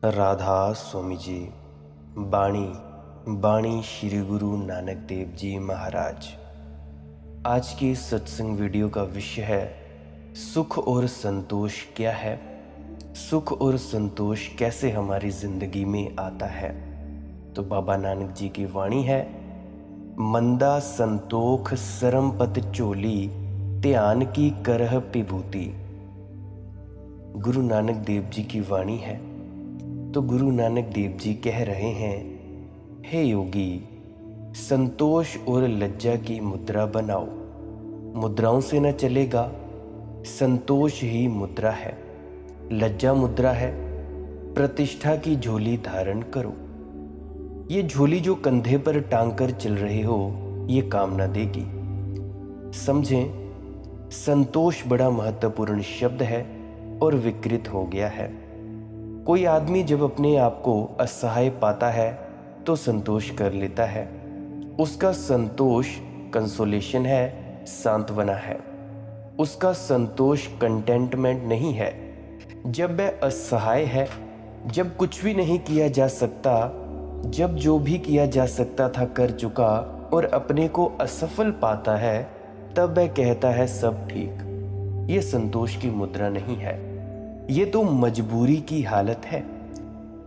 राधा स्वामी जी। बाणी बाणी श्री गुरु नानक देव जी महाराज। आज के इस सत्संग वीडियो का विषय है सुख और संतोष क्या है, सुख और संतोष कैसे हमारी जिंदगी में आता है। तो बाबा नानक जी की वाणी है, मंदा संतोख सरमपत चोली, ध्यान की करह विभूति। गुरु नानक देव जी की वाणी है। तो गुरु नानक देव जी कह रहे हैं, हे योगी, संतोष और लज्जा की मुद्रा बनाओ। मुद्राओं से न चलेगा, संतोष ही मुद्रा है, लज्जा मुद्रा है। प्रतिष्ठा की झोली धारण करो। ये झोली जो कंधे पर टांग कर चल रहे हो, ये काम न देगी। समझें, संतोष बड़ा महत्वपूर्ण शब्द है और विकृत हो गया है। कोई आदमी जब अपने आप को असहाय पाता है तो संतोष कर लेता है। उसका संतोष कंसोलेशन है, सांत्वना है। उसका संतोष कंटेंटमेंट नहीं है। जब वह असहाय है, जब कुछ भी नहीं किया जा सकता, जब जो भी किया जा सकता था कर चुका और अपने को असफल पाता है, तब वह कहता है सब ठीक। ये संतोष की मुद्रा नहीं है, ये तो मजबूरी की हालत है।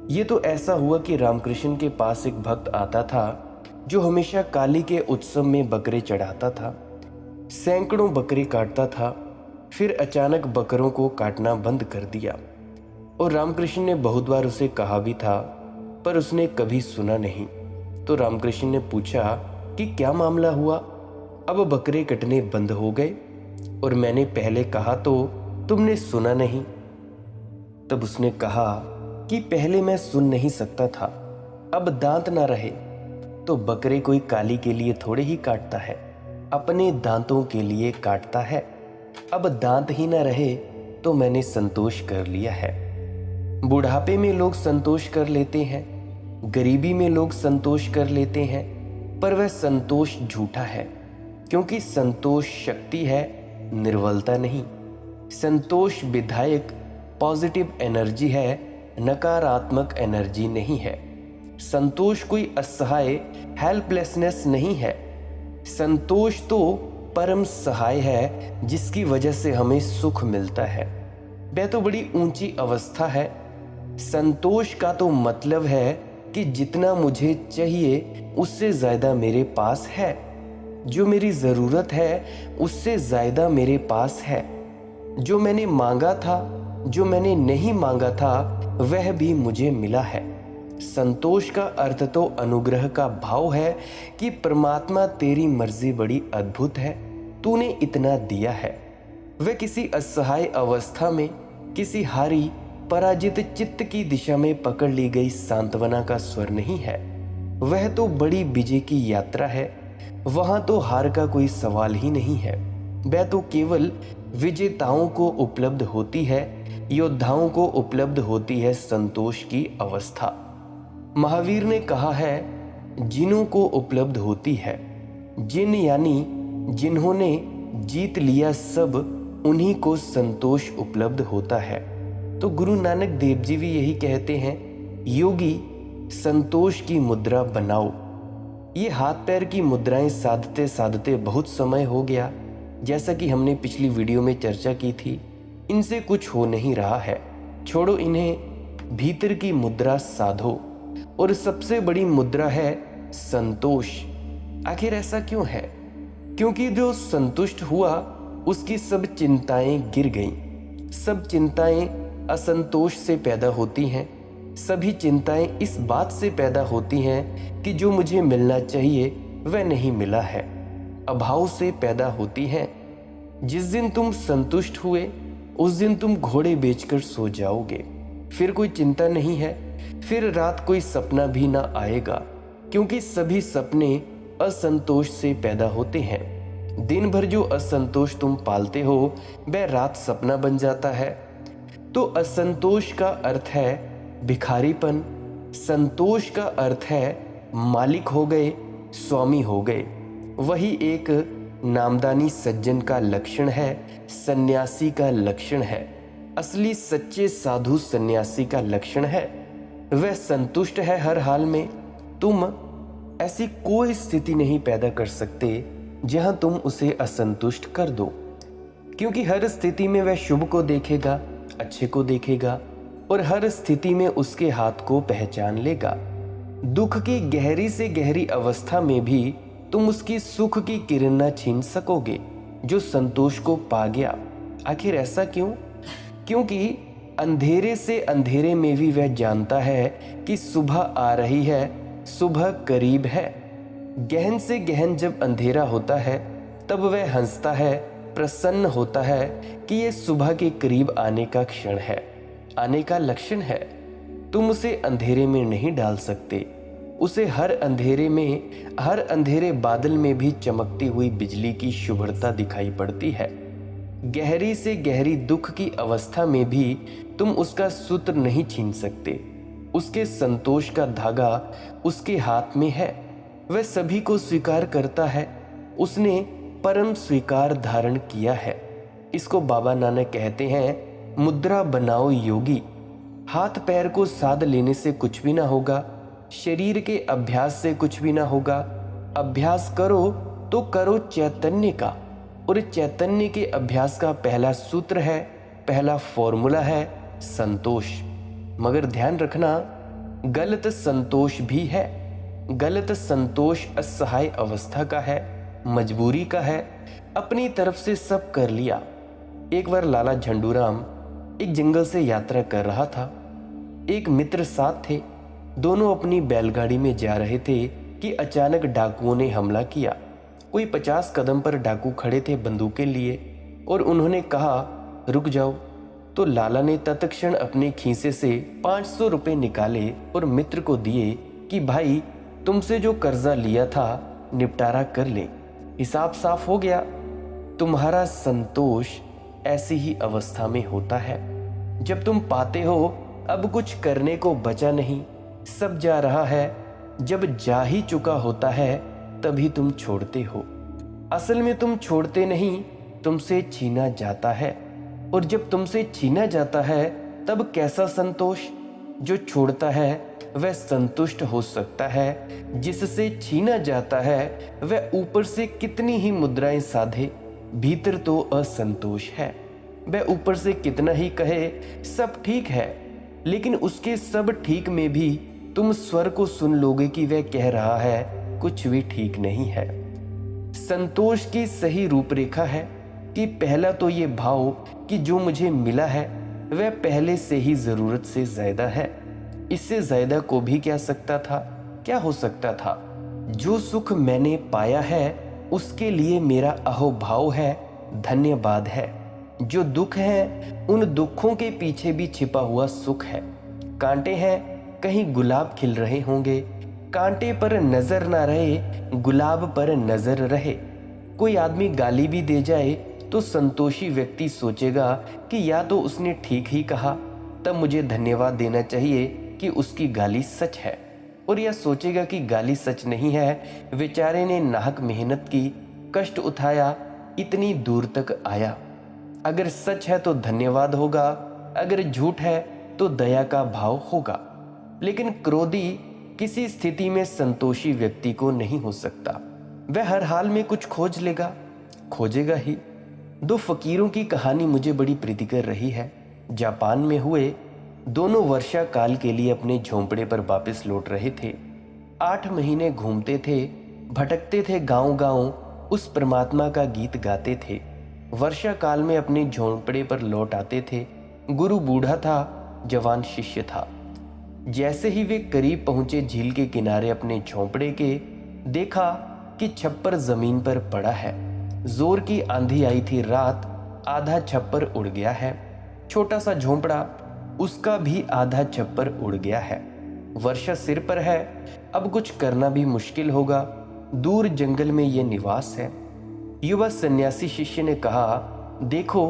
ये तो ऐसा हुआ कि रामकृष्ण के पास एक भक्त आता था जो हमेशा काली के उत्सव में बकरे चढ़ाता था, सैकड़ों बकरे काटता था, फिर अचानक बकरों को काटना बंद कर दिया। और रामकृष्ण ने बहुत बार उसे कहा भी था, पर उसने कभी सुना नहीं। तो रामकृष्ण ने पूछा कि क्या मामला हुआ, अब बकरे कटने बंद हो गए और मैंने पहले कहा तो तुमने सुना नहीं। तब उसने कहा कि पहले मैं सुन नहीं सकता था, अब दांत ना रहे तो बकरे कोई काली के लिए थोड़े ही काटता है, अपने दांतों के लिए काटता है। अब दांत ही ना रहे तो मैंने संतोष कर लिया है। बुढ़ापे में लोग संतोष कर लेते हैं, गरीबी में लोग संतोष कर लेते हैं, पर वह संतोष झूठा है, क्योंकि संतोष शक्ति है, निर्बलता नहीं। संतोष विधायक पॉजिटिव एनर्जी है, नकारात्मक एनर्जी नहीं है। संतोष कोई असहाय हेल्पलेसनेस नहीं है। संतोष तो परम सहाय है, जिसकी वजह से हमें सुख मिलता है। वह तो बड़ी ऊंची अवस्था है। संतोष का तो मतलब है कि जितना मुझे चाहिए उससे ज्यादा मेरे पास है, जो मेरी जरूरत है उससे ज्यादा मेरे पास है। जो मैंने मांगा था, जो मैंने नहीं मांगा था, वह भी मुझे मिला है। संतोष का अर्थ तो अनुग्रह का भाव है कि परमात्मा तेरी मर्जी बड़ी अद्भुत है, तूने इतना दिया है। वह किसी असहाय अवस्था में, किसी हारी पराजित चित्त की दिशा में पकड़ ली गई सांत्वना का स्वर नहीं है। वह तो बड़ी विजय की यात्रा है। वहां तो हार का कोई सवाल ही नहीं है। वह तो केवल विजेताओं को उपलब्ध होती है, योद्धाओं को उपलब्ध होती है संतोष की अवस्था। महावीर ने कहा है, जिन्हों को उपलब्ध होती है। जिन यानी जिन्होंने जीत लिया सब, उन्हीं को संतोष उपलब्ध होता है। तो गुरु नानक देव जी भी यही कहते हैं, योगी संतोष की मुद्रा बनाओ। ये हाथ पैर की मुद्राएं साधते साधते बहुत समय हो गया। जैसा कि हमने पिछली वीडियो में चर्चा की थी, इनसे कुछ हो नहीं रहा है। छोड़ो इन्हें, भीतर की मुद्रा साधो। और सबसे बड़ी मुद्रा है संतोष। आखिर ऐसा क्यों है? क्योंकि जो संतुष्ट हुआ उसकी सब चिंताएं गिर गईं। सब चिंताएं असंतोष से पैदा होती हैं। सभी चिंताएं इस बात से पैदा होती हैं कि जो मुझे मिलना चाहिए वह नहीं मिला है। अभाव से पैदा होती हैं। जिस दिन तुम संतुष्ट हुए, उस दिन तुम घोड़े बेचकर सो जाओगे। फिर कोई चिंता नहीं है, फिर रात कोई सपना भी ना आएगा, क्योंकि सभी सपने असंतोष से पैदा होते हैं। दिन भर जो असंतोष तुम पालते हो, वह रात सपना बन जाता है। तो असंतोष का अर्थ है भिखारीपन, संतोष का अर्थ है मालिक हो गए, स्वामी हो गए। वही एक नामदानी सज्जन का लक्षण है, सन्यासी का लक्षण है। असली सच्चे साधु सन्यासी का लक्षण है। वह संतुष्ट है हर हाल में। तुम ऐसी कोई स्थिति नहीं पैदा कर सकते जहां तुम उसे असंतुष्ट कर दो, क्योंकि हर स्थिति में वह शुभ को देखेगा, अच्छे को देखेगा और हर स्थिति में उसके हाथ को पहचान लेगा। दुख की गहरी से गहरी अवस्था में भी तुम उसकी सुख की किरण न छीन सकोगे जो संतोष को पा गया। आखिर ऐसा क्यों? क्योंकि अंधेरे से अंधेरे में भी वह जानता है कि सुबह आ रही है, सुबह करीब है। गहन से गहन जब अंधेरा होता है तब वह हंसता है, प्रसन्न होता है कि यह सुबह के करीब आने का क्षण है, आने का लक्षण है। तुम उसे अंधेरे में नहीं डाल सकते। उसे हर अंधेरे में, हर अंधेरे बादल में भी चमकती हुई बिजली की शुभ्रता दिखाई पड़ती है। गहरी से गहरी दुख की अवस्था में भी तुम उसका सूत्र नहीं छीन सकते। उसके संतोष का धागा उसके हाथ में है। वह सभी को स्वीकार करता है। उसने परम स्वीकार धारण किया है। इसको बाबा नानक कहते हैं, मुद्रा बनाओ योगी। हाथ पैर को साध लेने से कुछ भी ना होगा, शरीर के अभ्यास से कुछ भी ना होगा। अभ्यास करो तो करो चैतन्य का, और चैतन्य के अभ्यास का पहला सूत्र है, पहला फॉर्मूला है संतोष। मगर ध्यान रखना, गलत संतोष भी है। गलत संतोष असहाय अवस्था का है, मजबूरी का है। अपनी तरफ से सब कर लिया। एक बार लाला झंडूराम एक जंगल से यात्रा कर रहा था। एक मित्र साथ थे। दोनों अपनी बैलगाड़ी में जा रहे थे कि अचानक डाकुओं ने हमला किया। कोई 50 कदम पर डाकू खड़े थे बंदूकें लिए, और उन्होंने कहा, रुक जाओ। तो लाला ने तत्क्षण अपने खीसे से 500 रुपए निकाले और मित्र को दिए कि भाई, तुमसे जो कर्जा लिया था निपटारा कर ले, हिसाब साफ हो गया। तुम्हारा संतोष ऐसी ही अवस्था में होता है जब तुम पाते हो अब कुछ करने को बचा नहीं, सब जा रहा है। जब जा ही चुका होता है तभी तुम छोड़ते हो। असल में तुम छोड़ते नहीं, तुमसे छीना जाता है। और जब तुमसे छीना जाता है तब कैसा संतोष? जो छोड़ता है वह संतुष्ट हो सकता है, जिससे छीना जाता है वह ऊपर से कितनी ही मुद्राएं साधे, भीतर तो असंतोष है। वह ऊपर से कितना ही कहे सब ठीक है, लेकिन उसके सब ठीक में भी तुम स्वर को सुन लोगे कि वह कह रहा है कुछ भी ठीक नहीं है। संतोष की सही रूपरेखा है कि पहला तो ये भाव कि जो मुझे मिला है वह पहले से ही जरूरत से ज्यादा है। इससे ज्यादा को भी क्या सकता था? क्या हो सकता था? जो सुख मैंने पाया है उसके लिए मेरा अहोभाव है, धन्यवाद है। जो दुख है उन दुखों के पीछे भी छिपा हुआ सुख है। कांटे हैं, कहीं गुलाब खिल रहे होंगे। कांटे पर नजर ना रहे, गुलाब पर नजर रहे। कोई आदमी गाली भी दे जाए तो संतोषी व्यक्ति सोचेगा कि या तो उसने ठीक ही कहा, तब मुझे धन्यवाद देना चाहिए कि उसकी गाली सच है, और यह सोचेगा कि गाली सच नहीं है, बेचारे ने नाहक मेहनत की, कष्ट उठाया, इतनी दूर तक आया। अगर सच है तो धन्यवाद होगा, अगर झूठ है तो दया का भाव होगा। लेकिन क्रोधी किसी स्थिति में संतोषी व्यक्ति को नहीं हो सकता। वह हर हाल में कुछ खोज लेगा, खोजेगा ही। दो फकीरों की कहानी मुझे बड़ी प्रीतिकर रही है। जापान में हुए। दोनों वर्षा काल के लिए अपने झोंपड़े पर वापस लौट रहे थे। 8 महीने घूमते थे, भटकते थे, गांव-गांव उस परमात्मा का गीत गाते थे। वर्षा काल में अपने झोंपड़े पर लौट आते थे। गुरु बूढ़ा था, जवान शिष्य था। जैसे ही वे करीब पहुंचे झील के किनारे अपने झोंपड़े के, देखा कि छप्पर जमीन पर पड़ा है। जोर की आंधी आई थी रात, आधा छप्पर उड़ गया है। छोटा सा झोंपड़ा, उसका भी आधा छप्पर उड़ गया है। वर्षा सिर पर है, अब कुछ करना भी मुश्किल होगा। दूर जंगल में ये निवास है। युवा सन्यासी शिष्य ने कहा, देखो,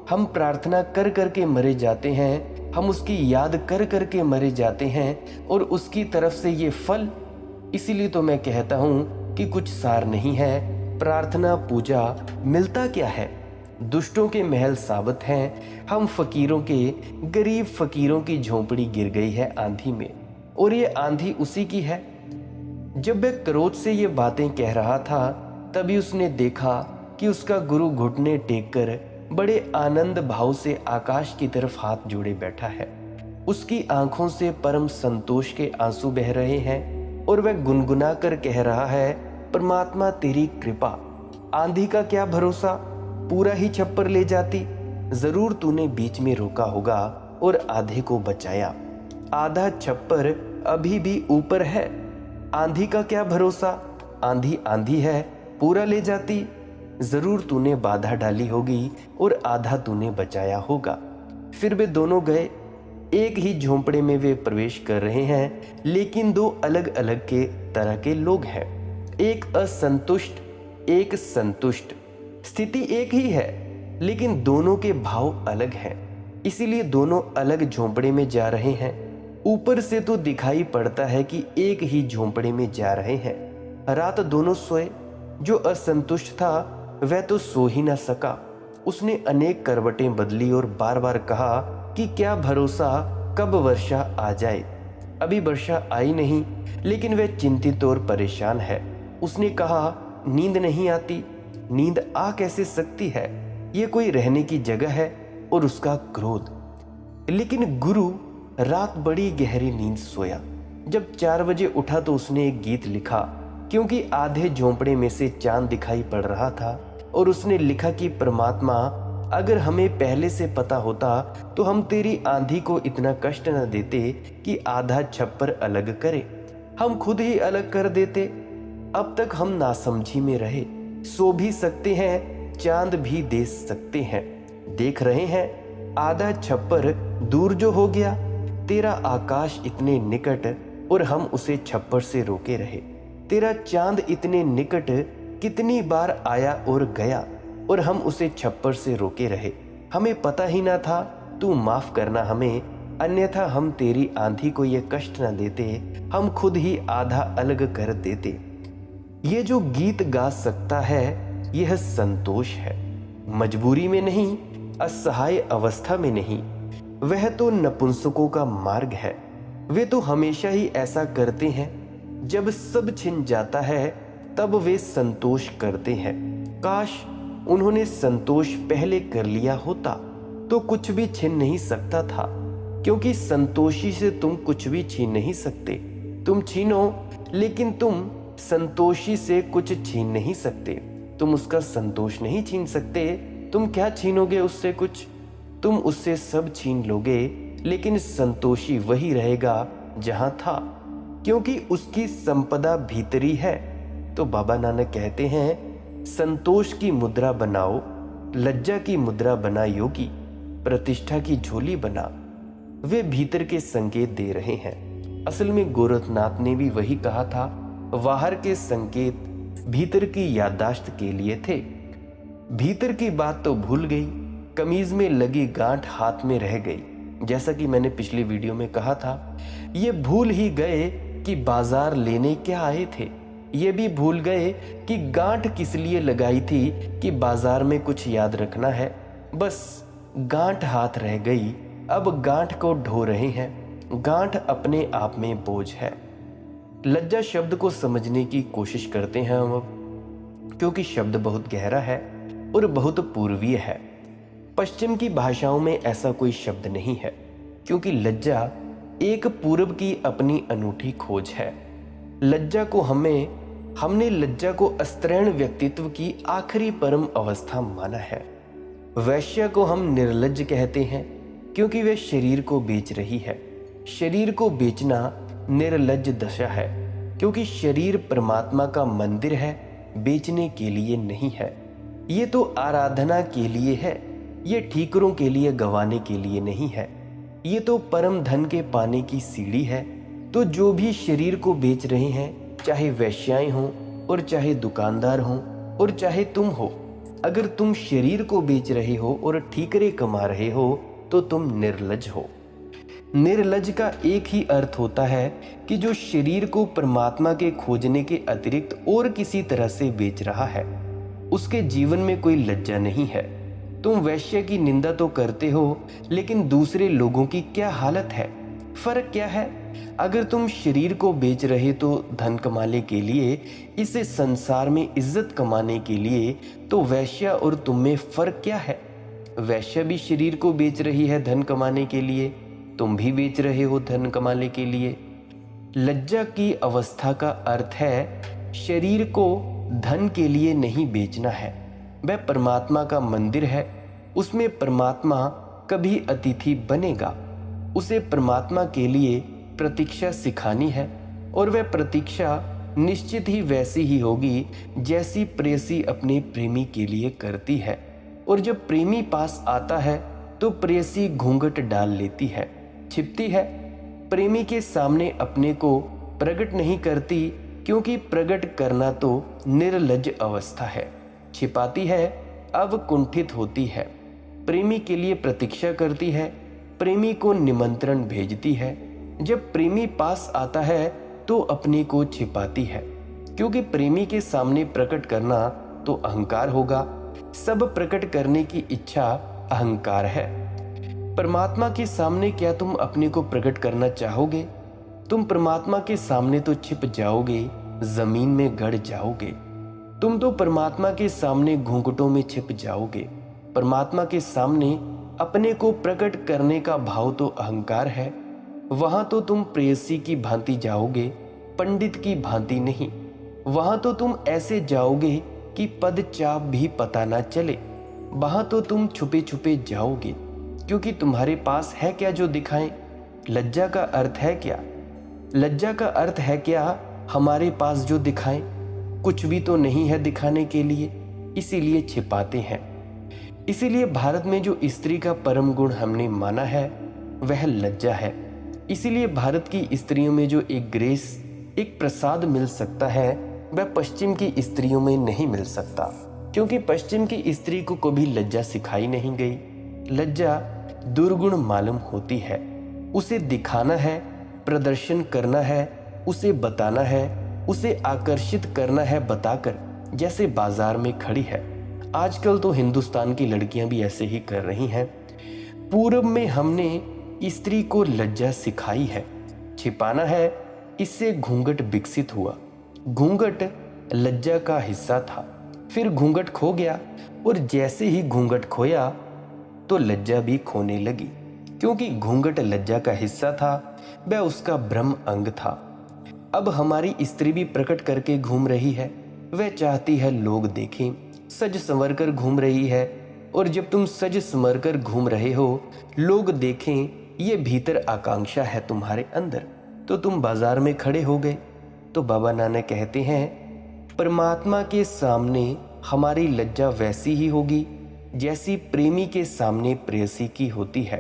हम प्रार्थना कर कर के मरे जाते हैं, हम उसकी याद कर कर के मरे जाते हैं, और उसकी तरफ से ये फल। इसीलिए तो मैं कहता हूं कि कुछ सार नहीं है। प्रार्थना पूजा मिलता क्या है? दुष्टों के महल साबित हैं। हम फकीरों के, गरीब फकीरों की झोंपड़ी गिर गई है आंधी में। और ये आंधी उसी की है। जब वह क्रोध से ये बातें कह रहा था, तभी उसने देखा कि उसका गुरु घुटने टेककर बड़े आनंद भाव से आकाश की तरफ हाथ जोड़े बैठा है। उसकी आंखों से परम संतोष के आंसू बह रहे हैं और वह गुनगुना कर कह रहा है, परमात्मा तेरी कृपा, आंधी का क्या भरोसा, पूरा ही छप्पर ले जाती। जरूर तूने बीच में रोका होगा और आधे को बचाया। आधा छप्पर अभी भी ऊपर है। आंधी का क्या भरोसा, आंधी आंधी है, पूरा ले जाती। जरूर तूने बाधा डाली होगी और आधा तूने बचाया होगा। फिर वे दोनों गए। एक ही झोंपड़े में वे प्रवेश कर रहे हैं, लेकिन दो अलग अलग के तरह के लोग हैं। एक असंतुष्ट, एक संतुष्ट। स्थिति एक ही है, लेकिन दोनों के भाव अलग हैं। इसीलिए दोनों अलग झोंपड़े में जा रहे हैं। ऊपर से तो दिखाई पड़ता है कि एक ही झोंपड़े में जा रहे हैं। रात दोनों सोए। जो असंतुष्ट था वह तो सो ही न सका। उसने अनेक करवटें बदली और बार बार कहा कि क्या भरोसा कब वर्षा आ जाए। अभी वर्षा आई नहीं, लेकिन वह चिंतित और परेशान है। उसने कहा, नींद नहीं आती। नींद आ कैसे सकती है, ये कोई रहने की जगह है। और उसका क्रोध। लेकिन गुरु रात बड़ी गहरी नींद सोया। जब 4 बजे उठा तो उसने एक गीत लिखा, क्योंकि आधे झोंपड़े में से चांद दिखाई पड़ रहा था। और उसने लिखा कि परमात्मा, अगर हमें पहले से पता होता तो हम तेरी आंधी को इतना कष्ट न देते कि आधा छप्पर अलग करे। हम खुद ही अलग कर देते। अब तक हम नासमझी में रहे। सो भी सकते हैं, चांद भी दे सकते हैं। देख रहे हैं, आधा छप्पर दूर जो हो गया। तेरा आकाश इतने निकट और हम उसे छप्पर से रोके रहे। तेरा चांद इतने निकट कितनी बार आया और गया और हम उसे छप्पर से रोके रहे। हमें पता ही ना था। तू माफ करना हमें, अन्यथा हम तेरी आंधी को ये कष्ट न देते। हम खुद ही आधा अलग कर देते। ये जो गीत गा सकता है, यह संतोष है। मजबूरी में नहीं, असहाय अवस्था में नहीं। वह तो नपुंसकों का मार्ग है। वे तो हमेशा ही ऐसा करते हैं। जब सब छिन जाता है तब वे संतोष करते हैं। काश उन्होंने संतोष पहले कर लिया होता तो कुछ भी छिन नहीं सकता था, क्योंकि संतोषी से तुम कुछ भी छीन नहीं सकते। तुम छीनो, लेकिन तुम संतोषी से कुछ छीन नहीं सकते। तुम उसका संतोष नहीं छीन सकते। तुम क्या छीनोगे उससे कुछ? तुम उससे सब छीन लोगे, लेकिन संतोषी वही रहेगा जहां था, क्योंकि उसकी संपदा भीतरी है। तो बाबा नानक कहते हैं, संतोष की मुद्रा बनाओ, लज्जा की मुद्रा बना योगी, प्रतिष्ठा की झोली बना। वे भीतर के संकेत दे रहे हैं। असल में गोरखनाथ ने भी वही कहा था। बाहर के संकेत भीतर की याददाश्त के लिए थे। भीतर की बात तो भूल गई। कमीज में लगी गांठ हाथ में रह गई। जैसा कि मैंने पिछली वीडियो में कहा था, ये भूल ही गए कि बाजार लेने क्या आए थे। ये भी भूल गए कि गांठ किस लिए लगाई थी, कि बाजार में कुछ याद रखना है। बस गांठ हाथ रह गई। अब गांठ को ढो रहे हैं। गांठ अपने आप में बोझ है। लज्जा शब्द को समझने की कोशिश करते हैं हम अब, क्योंकि शब्द बहुत गहरा है और बहुत पूर्वीय है। पश्चिम की भाषाओं में ऐसा कोई शब्द नहीं है, क्योंकि लज्जा एक पूर्व की अपनी अनूठी खोज है। लज्जा को हमने लज्जा को अस्त्रैण व्यक्तित्व की आखिरी परम अवस्था माना है। वैश्य को हम निर्लज्ज कहते हैं, क्योंकि वह शरीर को बेच रही है। शरीर को बेचना निर्लज्ज दशा है, क्योंकि शरीर परमात्मा का मंदिर है, बेचने के लिए नहीं है। ये तो आराधना के लिए है। ये ठीकरों के लिए गंवाने के लिए नहीं है। ये तो परम धन के पाने की सीढ़ी है। तो जो भी शरीर को बेच रहे हैं, चाहे वैश्याएं हों और चाहे दुकानदार हों और चाहे तुम हो, अगर तुम शरीर को बेच रहे हो और ठीकरे कमा रहे हो तो तुम निर्लज्ज हो। निर्लज्ज का एक ही अर्थ होता है कि जो शरीर को परमात्मा के खोजने के अतिरिक्त और किसी तरह से बेच रहा है, उसके जीवन में कोई लज्जा नहीं है। तुम वैश्य की निंदा तो करते हो, लेकिन दूसरे लोगों की क्या हालत है? फर्क क्या है? अगर तुम शरीर को बेच रहे तो धन कमाने के लिए, इस संसार में इज्जत कमाने के लिए, तो वैश्या और तुम में फर्क क्या है? वैश्या भी शरीर को बेच रही है धन कमाने के लिए, तुम भी बेच रहे हो धन कमाने के लिए। लज्जा की अवस्था का अर्थ है शरीर को धन के लिए नहीं बेचना है। वह परमात्मा का मंदिर है, उसमें परमात्मा कभी अतिथि बनेगा। उसे परमात्मा के लिए प्रतीक्षा सिखानी है, और वह प्रतीक्षा निश्चित ही वैसी ही होगी जैसी प्रेयसी अपने प्रेमी के लिए करती है। और जब प्रेमी पास आता है तो प्रेयसी घूंघट डाल लेती है, छिपती है, प्रेमी के सामने अपने को प्रकट नहीं करती, क्योंकि प्रकट करना तो निर्लज्ज अवस्था है। छिपाती है, अवकुंठित होती है, प्रेमी के लिए प्रतीक्षा करती है, प्रेमी को निमंत्रण भेजती है। जब प्रेमी पास आता है तो अपने को छिपाती है, क्योंकि प्रेमी के सामने प्रकट करना तो अहंकार होगा। सब प्रकट करने की इच्छा अहंकार है। परमात्मा के सामने क्या तुम अपने को प्रकट करना चाहोगे? तुम परमात्मा के सामने तो छिप जाओगे, जमीन में गड़ जाओगे। तुम तो परमात्मा के सामने घूंघटों में छिप जाओगे। परमात्मा के सामने अपने को प्रकट करने का भाव तो अहंकार है। वहां तो तुम प्रेयसी की भांति जाओगे, पंडित की भांति नहीं। वहां तो तुम ऐसे जाओगे कि पद चाप भी पता ना चले। वहां तो तुम छुपे छुपे जाओगे, क्योंकि तुम्हारे पास है क्या जो दिखाएं? लज्जा का अर्थ है क्या? लज्जा का अर्थ है क्या हमारे पास जो दिखाएं? कुछ भी तो नहीं है दिखाने के लिए, इसीलिए छिपाते हैं। इसीलिए भारत में जो स्त्री का परम गुण हमने माना है वह लज्जा है। इसीलिए भारत की स्त्रियों में जो एक ग्रेस, एक प्रसाद मिल सकता है, वह पश्चिम की स्त्रियों में नहीं मिल सकता, क्योंकि पश्चिम की स्त्री को कभी लज्जा सिखाई नहीं गई। लज्जा दुर्गुण मालूम होती है। उसे दिखाना है, प्रदर्शन करना है, उसे बताना है, उसे आकर्षित करना है बताकर, जैसे बाजार में खड़ी है। आजकल तो हिंदुस्तान की लड़कियां भी ऐसे ही कर रही हैं। पूर्व में हमने स्त्री को लज्जा सिखाई है, छिपाना है, इससे घूंघट विकसित हुआ। घूंघट लज्जा का हिस्सा था, फिर घूंघट खो गया, और जैसे ही घूंघट खोया तो लज्जा भी खोने लगी, क्योंकि घूंघट लज्जा का हिस्सा था, वह उसका ब्रह्म अंग था। अब हमारी स्त्री भी प्रकट करके घूम रही है। वह चाहती है लोग देखें, सज संवर कर घूम रही है। और जब तुम सज संवर कर घूम रहे हो, लोग देखें, ये भीतर आकांक्षा है तुम्हारे अंदर, तो तुम बाजार में खड़े हो गए। तो बाबा नानक कहते हैं, परमात्मा के सामने हमारी लज्जा वैसी ही होगी जैसी प्रेमी के सामने प्रेयसी की होती है।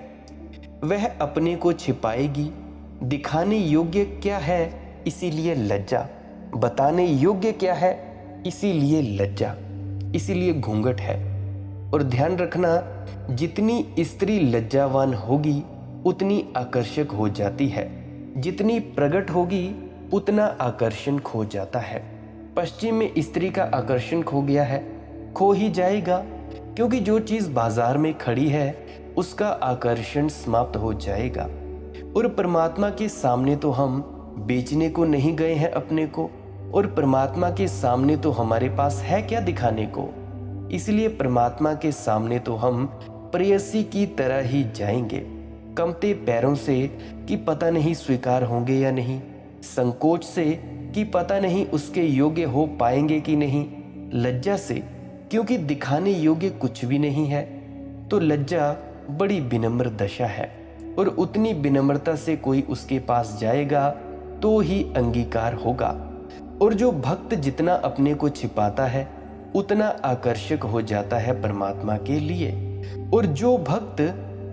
वह अपने को छिपाएगी। दिखाने योग्य क्या है, इसीलिए लज्जा। बताने योग्य क्या है, इसीलिए लज्जा, इसीलिए घूंघट है। और ध्यान रखना, जितनी स्त्री लज्जावान होगी उतनी आकर्षक हो जाती है, जितनी प्रकट होगी उतना आकर्षण खो जाता है। पश्चिम में स्त्री का आकर्षण खो गया है, खो ही जाएगा, क्योंकि जो चीज बाजार में खड़ी है उसका आकर्षण समाप्त हो जाएगा। और परमात्मा के सामने तो हम बेचने को नहीं गए हैं अपने को, और परमात्मा के सामने तो हमारे पास है क्या दिखाने को। इसलिए परमात्मा के सामने तो हम प्रेयसी की तरह ही जाएंगे, कंपते पैरों से कि पता नहीं स्वीकार होंगे या नहीं, संकोच से कि पता नहीं उसके योग्य हो पाएंगे कि नहीं, लज्जा से क्योंकि दिखाने योग्य कुछ भी नहीं है। तो लज्जा बड़ी विनम्र दशा है, और उतनी विनम्रता से कोई उसके पास जाएगा तो ही अंगीकार होगा। और जो भक्त जितना अपने को छिपाता है उतना आकर्षक हो जाता है परमात्मा के लिए। और जो भक्त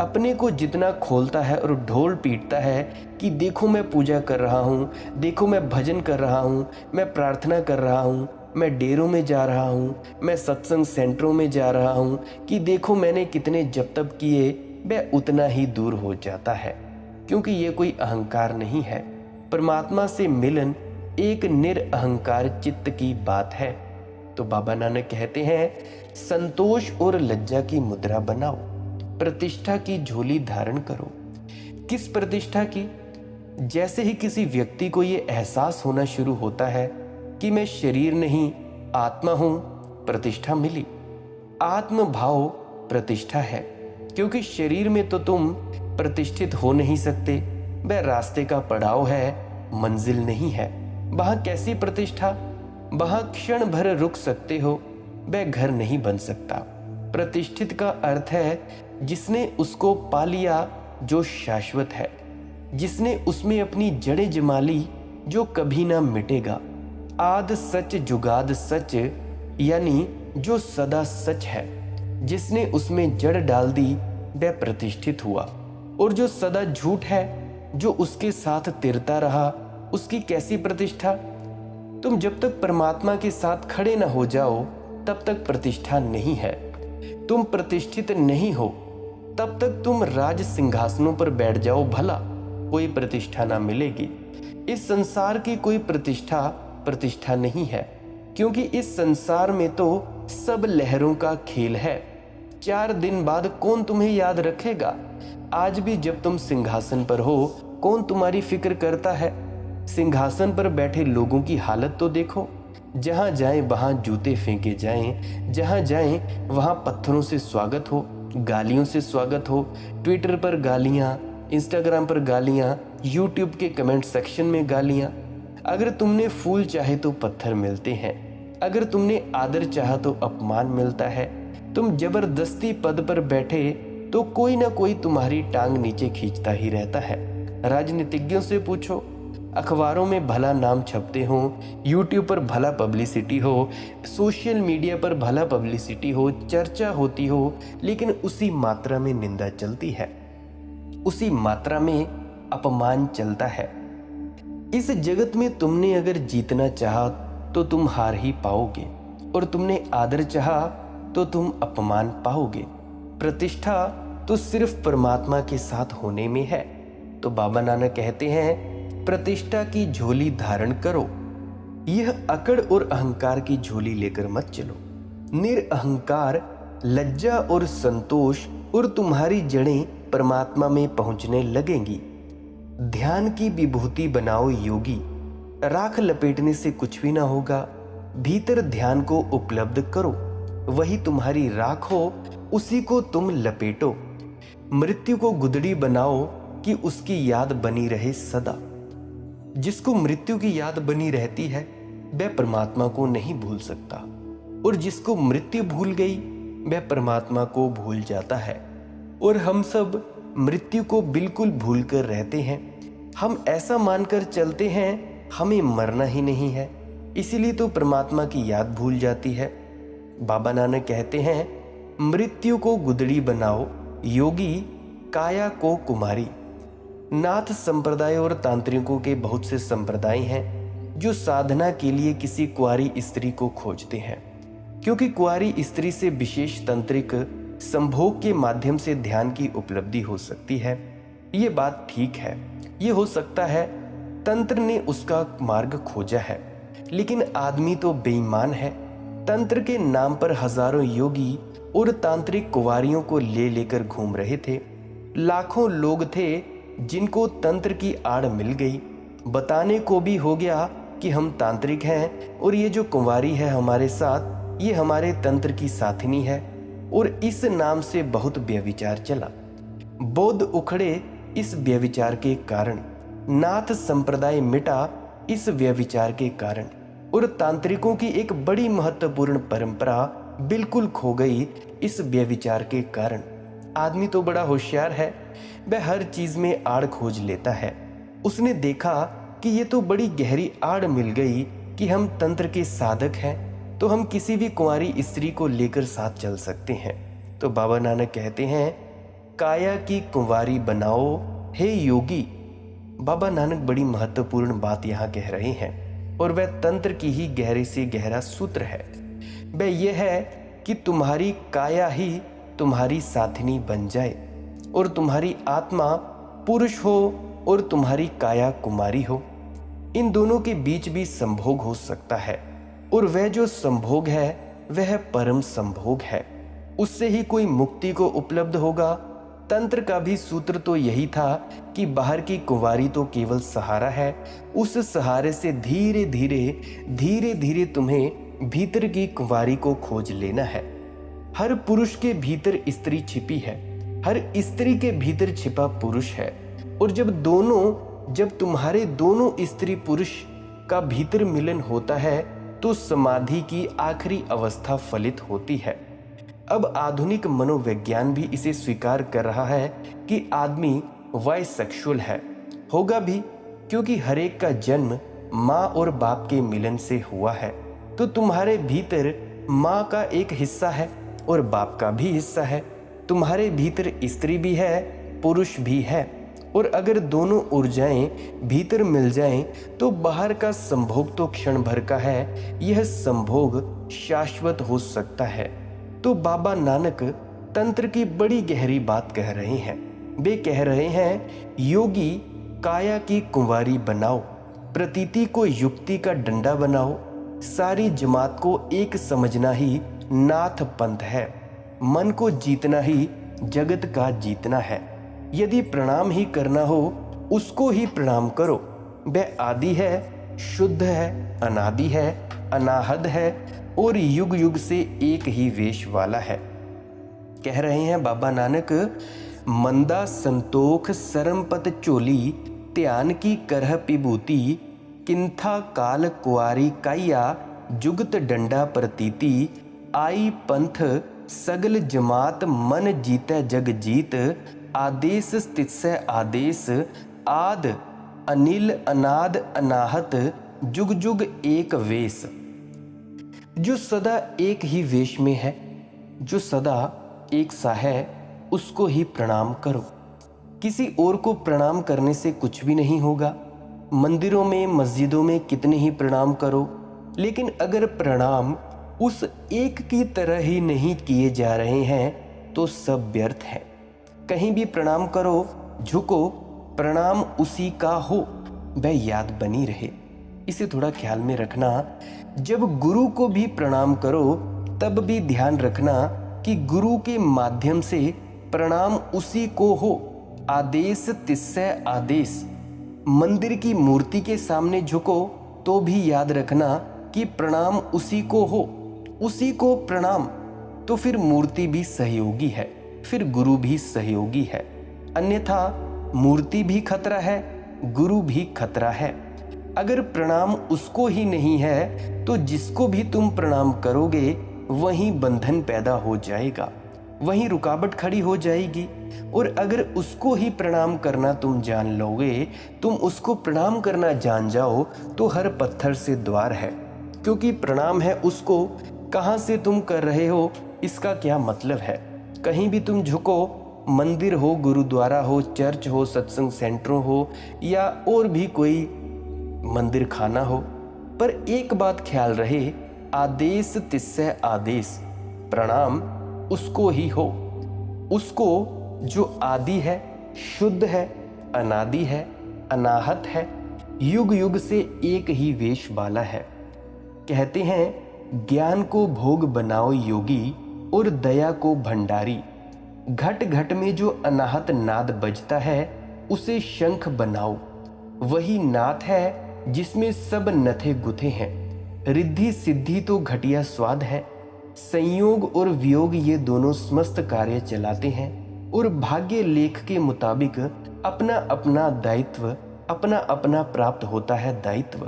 अपने को जितना खोलता है और ढोल पीटता है कि देखो मैं पूजा कर रहा हूँ, देखो मैं भजन कर रहा हूँ, मैं प्रार्थना कर रहा हूँ, मैं डेरों में जा रहा हूँ, मैं सत्संग सेंटरों में जा रहा हूँ, कि देखो मैंने कितने जप तप किए, वह उतना ही दूर हो जाता है, क्योंकि ये कोई अहंकार नहीं है। परमात्मा से मिलन एक निरअहंकार चित्त की बात है। तो बाबा नानक कहते हैं, संतोष और लज्जा की मुद्रा बनाओ, प्रतिष्ठा की झोली धारण करो। किस प्रतिष्ठा की? जैसे ही किसी व्यक्ति को ये एहसास होना शुरू होता है कि मैं शरीर नहीं आत्मा हूं, प्रतिष्ठा मिली। आत्म भाव प्रतिष्ठा है, क्योंकि शरीर में तो तुम प्रतिष्ठित हो नहीं सकते। वह रास्ते का पड़ाव है, मंजिल नहीं है। वहां कैसी प्रतिष्ठा? वहां क्षण भर रुक सकते हो, वह घर नहीं बन सकता। प्रतिष्ठित का अर्थ है जिसने उसको पा लिया जो शाश्वत है, जिसने उसमें अपनी जड़ें जमा ली जो कभी ना मिटेगा। आद सच जुगाद सच, यानी जो सदा सच है, जिसने उसमें जड़ डाल दी वह प्रतिष्ठित हुआ। और जो सदा झूठ है, जो उसके साथ तिरता रहा, उसकी कैसी प्रतिष्ठा? तुम जब तक परमात्मा के साथ खड़े न हो जाओ तब तक प्रतिष्ठा नहीं है। तुम प्रतिष्ठित नहीं हो तब तक तुम राज सिंहासनों पर बैठ जाओ, भला कोई प्रतिष्ठा ना मिलेगी। इस संसार की कोई प्रतिष्ठा नहीं है, क्योंकि इस संसार में तो सब लहरों का खेल है। 4 दिन बाद कौन तुम्हें याद रखेगा? आज भी जब तुम सिंहासन पर हो, कौन तुम्हारी फिक्र करता है? सिंहासन पर बैठे लोगों की हालत तो देखो। जहां जाएं वहां जूते फेंके जाएं, जहां जाएं वहां पत्थरों से स्वागत हो, गालियों से स्वागत हो। ट्विटर पर गालियां, इंस्टाग्राम पर गालियां, यूट्यूब के कमेंट सेक्शन में गालियां। अगर तुमने फूल चाहे तो पत्थर मिलते हैं, अगर तुमने आदर चाहा तो अपमान मिलता है। तुम जबरदस्ती पद पर बैठे तो कोई ना कोई तुम्हारी टांग नीचे खींचता ही रहता है। राजनीतिज्ञों से पूछो, अखबारों में भला नाम छपते हो, यूट्यूब पर भला पब्लिसिटी हो, सोशल मीडिया पर भला पब्लिसिटी हो, चर्चा होती हो, लेकिन उसी मात्रा में निंदा चलती है, उसी मात्रा में अपमान चलता है। इस जगत में तुमने अगर जीतना चाहा तो तुम हार ही पाओगे, और तुमने आदर चाहा तो तुम अपमान पाओगे। प्रतिष्ठा तो सिर्फ परमात्मा के साथ होने में है। तो बाबा नानक कहते हैं, प्रतिष्ठा की झोली धारण करो, यह अकड़ और अहंकार की झोली लेकर मत चलो। निरअहंकार, लज्जा और संतोष और तुम्हारी जड़ें परमात्मा में पहुंचने लगेंगी। ध्यान की विभूति बनाओ योगी, राख लपेटने से कुछ भी ना होगा। भीतर ध्यान को उपलब्ध करो, वही तुम्हारी राख हो, उसी को तुम लपेटो। मृत्यु को गुदड़ी बनाओ कि उसकी याद बनी रहे सदा। जिसको मृत्यु की याद बनी रहती है वह परमात्मा को नहीं भूल सकता, और जिसको मृत्यु भूल गई वह परमात्मा को भूल जाता है। और हम सब मृत्यु को बिल्कुल भूल कर रहते हैं। हम ऐसा मानकर चलते हैं हमें मरना ही नहीं है, इसीलिए तो परमात्मा की याद भूल जाती है। बाबा नानक कहते हैं, मृत्यु को गुदड़ी बनाओ योगी, काया को कुमारी। नाथ संप्रदाय और तांत्रिकों के बहुत से संप्रदाय हैं जो साधना के लिए किसी कुंवारी स्त्री को खोजते हैं, क्योंकि कुंवारी स्त्री से विशेष तंत्रिक संभोग के माध्यम से ध्यान की उपलब्धि हो सकती है। ये बात ठीक है, ये हो सकता है तंत्र ने उसका मार्ग खोजा है, लेकिन आदमी तो बेईमान है। तंत्र के नाम पर हजारों योगी और तांत्रिक कुंवारियों को ले लेकर घूम रहे थे। लाखों लोग थे जिनको तंत्र की आड़ मिल गई। बताने को भी हो गया कि हम तांत्रिक हैं, और ये जो कुंवारी है हमारे साथ, ये हमारे तंत्र की साथिनी है। और इस नाम से बहुत व्यभिचार चला। बौद्ध उखड़े इस व्यभिचार के कारण, नाथ संप्रदाय मिटा इस व्यभिचार के कारण, और तांत्रिकों की एक बड़ी महत्वपूर्ण परंपरा बिल्कुल खो गई इस व्यभिचार के कारण। आदमी तो बड़ा होशियार है, वह हर चीज में आड़ खोज लेता है। उसने देखा कि ये तो बड़ी गहरी आड़ मिल गई कि हम तंत्र के साधक हैं, तो हम किसी भी कुंवारी स्त्री को लेकर साथ चल सकते हैं। तो बाबा नानक कहते हैं, काया की कुंवारी बनाओ हे योगी। बाबा नानक बड़ी महत्वपूर्ण बात यहाँ कह रहे हैं, और वह तंत्र की ही गहरे से गहरा सूत्र है। वह यह है कि तुम्हारी काया ही तुम्हारी साथिनी बन जाए, और तुम्हारी आत्मा पुरुष हो और तुम्हारी काया कुमारी हो। इन दोनों के बीच भी संभोग हो सकता है, और वह जो संभोग है वह परम संभोग है। उससे ही कोई मुक्ति को उपलब्ध होगा, तंत्र का भी सूत्र तो यही था कि बाहर की कुंवारी तो केवल सहारा है, उस सहारे से धीरे धीरे तुम्हें भीतर की कुंवारी को खोज लेना है। हर पुरुष के भीतर स्त्री छिपी है, हर स्त्री के भीतर छिपा पुरुष है। और जब तुम्हारे दोनों स्त्री पुरुष का भीतर मिलन होता है तो समाधि की आखिरी अवस्था फलित होती है। अब आधुनिक मनोविज्ञान भी इसे स्वीकार कर रहा है कि आदमी बाइसेक्सुअल है, होगा भी, क्योंकि हरेक का जन्म माँ और बाप के मिलन से हुआ है। तो तुम्हारे भीतर माँ का एक हिस्सा है और बाप का भी हिस्सा है। तुम्हारे भीतर स्त्री भी है, पुरुष भी है। और अगर दोनों ऊर्जाएं भीतर मिल जाएं तो बाहर का संभोग तो क्षण भर का है, यह संभोग शाश्वत हो सकता है। तो बाबा नानक तंत्र की बड़ी गहरी बात कह रहे हैं। वे कह रहे हैं, योगी काया की कुंवारी बनाओ, प्रतीति को युक्ति का डंडा बनाओ, सारी जमात को एक समझना ही नाथ पंथ है, मन को जीतना ही जगत का जीतना है। यदि प्रणाम ही करना हो उसको ही प्रणाम करो। वह आदि है, शुद्ध है, अनादि है, अनाहद है और युग युग से एक ही वेश वाला है। कह रहे हैं बाबा नानक, मंदा संतोख सरमपत चोली, ध्यान की करह विभूति, किंथा काल कुआरी काया, जुगत डंडा प्रतीति, आई पंथ सगल जमात मन जीते जग जीत, आदेश तिस्सै आदेश, आद अनिल अनाद अनाहत, जुग जुग एक वेश। जो सदा एक ही वेश में है, जो सदा एक सा है, उसको ही प्रणाम करो। किसी और को प्रणाम करने से कुछ भी नहीं होगा। मंदिरों में मस्जिदों में कितने ही प्रणाम करो, लेकिन अगर प्रणाम उस एक की तरह ही नहीं किए जा रहे हैं तो सब व्यर्थ है। कहीं भी प्रणाम करो, झुको, प्रणाम उसी का हो, वह याद बनी रहे। इसे थोड़ा ख्याल में रखना। जब गुरु को भी प्रणाम करो तब भी ध्यान रखना कि गुरु के माध्यम से प्रणाम उसी को हो। आदेश तिस्सै आदेश। मंदिर की मूर्ति के सामने झुको तो भी याद रखना कि प्रणाम उसी को हो, उसी को प्रणाम। तो फिर मूर्ति भी सहयोगी है, फिर गुरु भी सहयोगी है। अन्यथा मूर्ति भी खतरा है, गुरु भी खतरा है। अगर प्रणाम उसको ही नहीं है तो जिसको भी तुम प्रणाम करोगे वहीं बंधन पैदा हो जाएगा, वहीं रुकावट खड़ी हो जाएगी। और अगर उसको ही प्रणाम करना तुम जान लोगे, तुम उसको प्रणाम करना जान जाओ तो हर पत्थर से द्वार है। क्योंकि प्रणाम है उसको, कहाँ से तुम कर रहे हो इसका क्या मतलब है। कहीं भी तुम झुको, मंदिर हो, गुरुद्वारा हो, चर्च हो, सत्संग सेंटरों हो या और भी कोई मंदिर खाना हो, पर एक बात ख्याल रहे, आदेश तिस्सै आदेश। प्रणाम उसको ही हो, उसको जो आदि है, शुद्ध है, अनादि है, अनाहत है, युग युग से एक ही वेश वाला है। कहते हैं, ज्ञान को भोग बनाओ योगी और दया को भंडारी। घट घट में जो अनाहत नाद बजता है उसे शंख बनाओ। वही नाथ है जिसमें सब नथे गुथे हैं। रिद्धि सिद्धि तो घटिया स्वाद है। संयोग और वियोग ये दोनों समस्त कार्य चलाते हैं और भाग्य लेख के मुताबिक अपना अपना दायित्व, अपना अपना प्राप्त होता है दायित्व।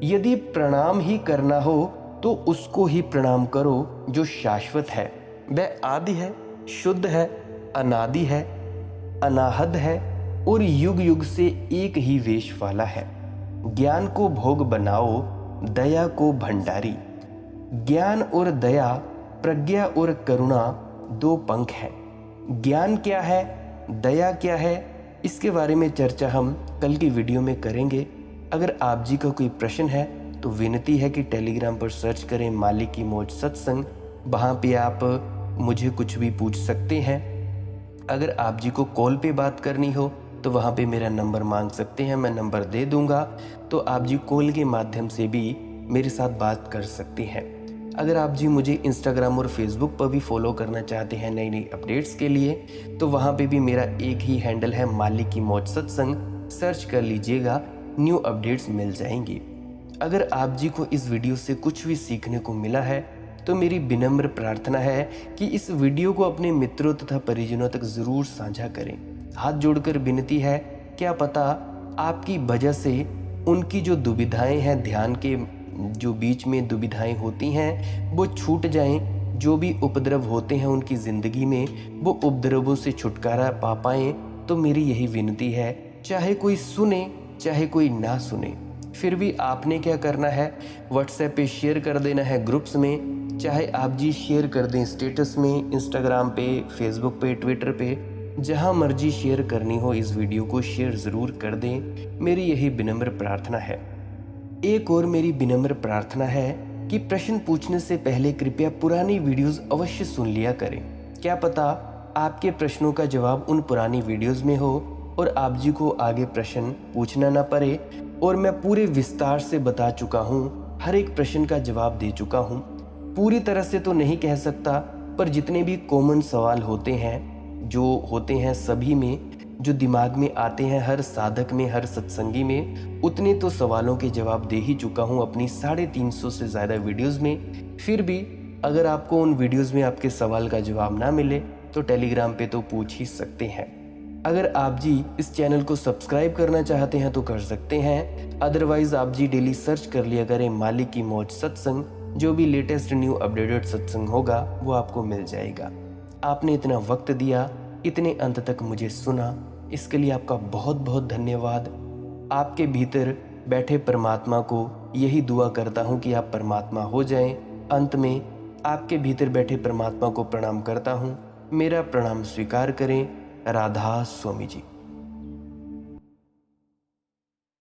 यदि प्रणाम ही करना हो तो उसको ही प्रणाम करो जो शाश्वत है। वह आदि है, शुद्ध है, अनादि है, अनाहद है और युग युग से एक ही वेश वाला है। ज्ञान को भोग बनाओ, दया को भंडारी। ज्ञान और दया, प्रज्ञा और करुणा दो पंख हैं। ज्ञान क्या है, दया क्या है, इसके बारे में चर्चा हम कल की वीडियो में करेंगे। अगर आप जी का कोई प्रश्न है तो विनती है कि टेलीग्राम पर सर्च करें मालिक की मौज सत्संग। वहाँ पे आप मुझे कुछ भी पूछ सकते हैं। अगर आप जी को कॉल पे बात करनी हो तो वहाँ पे मेरा नंबर मांग सकते हैं, मैं नंबर दे दूँगा। तो आप जी कॉल के माध्यम से भी मेरे साथ बात कर सकते हैं। अगर आप जी मुझे इंस्टाग्राम और फेसबुक पर भी फॉलो करना चाहते हैं नई नई अपडेट्स के लिए, तो वहाँ पे भी मेरा एक ही हैंडल है, माली की मौज सत्संग। सर्च कर लीजिएगा, न्यू अपडेट्स मिल जाएंगी। अगर आप जी को इस वीडियो से कुछ भी सीखने को मिला है तो मेरी विनम्र प्रार्थना है कि इस वीडियो को अपने मित्रों तथा परिजनों तक ज़रूर साझा करें। हाथ जोड़कर विनती है, क्या पता आपकी वजह से उनकी जो दुविधाएं हैं, ध्यान के जो बीच में दुविधाएं होती हैं वो छूट जाएं। जो भी उपद्रव होते हैं उनकी ज़िंदगी में, वो उपद्रवों से छुटकारा पा पाएँ। तो मेरी यही विनती है, चाहे कोई सुने चाहे कोई ना सुने, फिर भी आपने क्या करना है, व्हाट्सएप पे शेयर कर देना है ग्रुप्स में, चाहे आप जी शेयर कर दें स्टेटस में, इंस्टाग्राम पे, फेसबुक पे, ट्विटर पे, जहां मर्जी शेयर करनी हो इस वीडियो को शेयर ज़रूर कर दें। मेरी यही विनम्र प्रार्थना है। एक और मेरी विनम्र प्रार्थना है कि प्रश्न पूछने से पहले कृपया पुरानी वीडियोस अवश्य सुन लिया करें। क्या पता आपके प्रश्नों का जवाब उन पुरानी वीडियोस में हो और आप जी को आगे प्रश्न पूछना ना पड़े। और मैं पूरे विस्तार से बता चुका हूँ, हर एक प्रश्न का जवाब दे चुका हूँ। पूरी तरह से तो नहीं कह सकता, पर जितने भी कॉमन सवाल होते हैं, जो होते हैं सभी में, जो दिमाग में आते हैं हर साधक में, हर सत्संगी में, उतने तो सवालों के जवाब दे ही चुका हूँ अपनी 350 से ज़्यादा वीडियोज़ में। फिर भी अगर आपको उन वीडियोज़ में आपके सवाल का जवाब ना मिले तो टेलीग्राम पे तो पूछ ही सकते हैं। अगर आप जी इस चैनल को सब्सक्राइब करना चाहते हैं तो कर सकते हैं, अदरवाइज आप जी डेली सर्च कर लिया करें माली की मौज सत्संग। जो भी लेटेस्ट न्यू अपडेटेड सत्संग होगा वो आपको मिल जाएगा। आपने इतना वक्त दिया, इतने अंत तक मुझे सुना, इसके लिए आपका बहुत बहुत धन्यवाद। आपके भीतर बैठे परमात्मा को यही दुआ करता हूँ कि आप परमात्मा हो जाएं। अंत में आपके भीतर बैठे परमात्मा को प्रणाम करता हूँ। मेरा प्रणाम स्वीकार करें। राधा स्वामी जी।